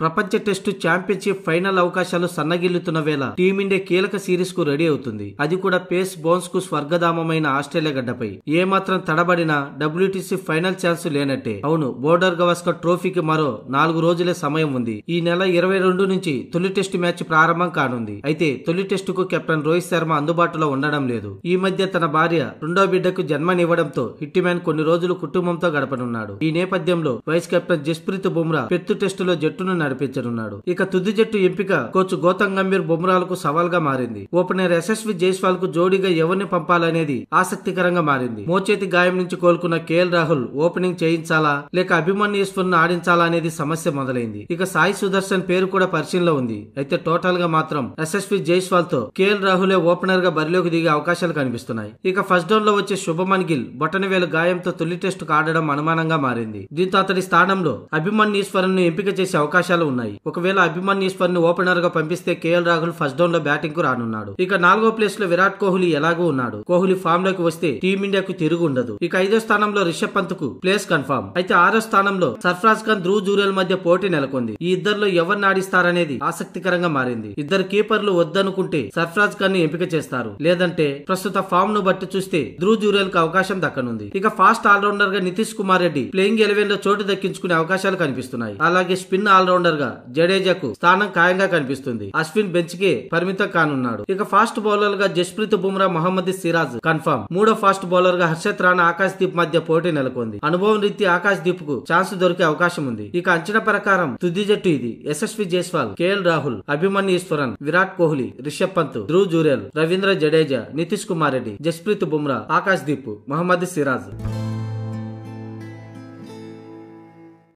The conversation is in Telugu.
ప్రపంచ టెస్టు ఛాంపియన్షిప్ ఫైనల్ అవకాశాలు సన్నగిల్లుతున్న వేళ టీమిండియా కీలక సిరీస్ కు రెడీ అవుతుంది. అది కూడా పేస్ బౌన్స్ కు స్వర్గధామమైన ఆస్ట్రేలియా గడ్డపై. ఏమాత్రం తడబడినా డబ్ల్యూటీసీ ఫైనల్ ఛాన్స్ లేనట్టే. అవును, బోర్డర్ గవాస్కర్ ట్రోఫీకి మరో 4 రోజులే సమయం ఉంది. ఈ నెల 22 నుంచి తొలి టెస్టు మ్యాచ్ ప్రారంభం కానుంది. అయితే తొలి టెస్టుకు కెప్టెన్ రోహిత్ శర్మ అందుబాటులో ఉండడం లేదు. ఈ మధ్య తన భార్య రెండో బిడ్డకు జన్మనివ్వడంతో హిట్ మ్యాన్ కొన్ని రోజులు కుటుంబంతో గడపనున్నాడు. ఈ నేపథ్యంలో వైస్ కెప్టెన్ జస్ప్రీత్ బుమ్రా పెత్తు టెస్టులో జట్టును నడిపించనున్నాడు. ఇక తుది జట్టు ఎంపిక కోచ్ గౌతమ్ గంభీర్ బుమ్రాలకు సవాల్గా మారింది. ఓపెనర్ యశస్వి జైస్వాల్ కు జోడీగా ఎవరిని పంపాలనేది ఆసక్తికరంగా మారింది. మోచేతి గాయం నుంచి కోలుకున్న కేఎల్ రాహుల్ ఓపెనింగ్ చేయించాలా లేక అభిమన్యు ఈశ్వర్ ను ఆడించాలా అనేది సమస్య మొదలైంది. ఇక సాయి సుదర్శన్ పేరు కూడా పరిశీలనలో ఉంది. అయితే టోటల్ గా మాత్రం యశస్వి జైస్వాల్ తో కేఎల్ రాహులే ఓపెనర్ గా బరిలోకి దిగే అవకాశాలు కనిపిస్తున్నాయి. ఇక ఫస్ట్ డౌన్ లో వచ్చే శుభమన్ గిల్ బొటనవేలు గాయంతో తొలి టెస్టు ఆడడం అనుమానంగా మారింది. దీంతో అతడి స్థానంలో అభిమన్యు ఈశ్వర్ ను ఎంపిక చేసే అవకాశాలు ఉన్నాయి. ఒకవేళ అభిమన్యు ఈశ్వర్ ను ఓపెనర్ గా పంపిస్తే కేఎల్ రాహుల్ ఫస్ట్ డౌన్ లో బ్యాటింగ్ కు రానున్నాడు. ఇక 4వ ప్లేస్ లో విరాట్ కోహ్లీ ఎలాగూ ఉన్నాడు. కోహ్లీ ఫామ్ లోకి వస్తే టీమిండియాకు తిరుగు ఉండదు. ఇక 5వ స్థానంలో రిషబ్ పంత్ కు ప్లేస్ కన్ఫర్మ్. అయితే 6వ స్థానంలో సర్ఫరాజ్ ఖాన్, ధ్రువ్ జురేల్ మధ్య పోటీ నెలకొంది. ఈ ఇద్దరిలో ఎవరిని ఆడిస్తారనేది ఆసక్తికరంగా మారింది. ఇద్దరు కీపర్లు వద్దనుకుంటే సర్ఫరాజ్ ఖాన్ ని ఎంపిక చేస్తారు. లేదంటే ప్రస్తుత ఫామ్ ను బట్టి చూస్తే ధ్రువ్ జురేల్ కు అవకాశం దక్కనుంది. ఇక ఫాస్ట్ ఆల్రౌండర్ గా నితీష్ కుమార్ రెడ్డి ప్లేయింగ్ 11 లో చోటు దక్కించుకునే అవకాశాలు కనిపిస్తున్నాయి. అలాగే స్పిన్ ఆల్రౌండర్ గా జడేజాకు స్థానం ఖాయంగా కనిపిస్తుంది. అశ్విన్ బెంచ్ కే పరిమితం కానున్నాడు. ఇక ఫాస్ట్ బౌలర్ గా జస్ప్రీత్ బుమ్రా, మహమ్మద్ సిరాజ్ కన్ఫర్మ్. 3వ ఫాస్ట్ బౌలర్ గా హర్షత్ రాణా, ఆకాశ్ దీప్ మధ్య పోటీ నెలకొంది. అనుభవం రీత్యా ఆకాశ్ దీప్ కు ఛాన్స్ దొరికే అవకాశం ఉంది. ఇక అంచనా ప్రకారం తుది జట్టు ఇది. యశస్వి జైస్వాల్, కేఎల్ రాహుల్, అభిమన్యు ఈశ్వరన్, విరాట్ కోహ్లీ, రిషబ్ పంత్, ధ్రువ్ జురేల్, రవీంద్ర జడేజా, నితీష్ కుమార్ రెడ్డి, జస్ప్రీత్ బుమ్రా, ఆకాశ్ దీప్, మహమ్మద్ సిరాజ్.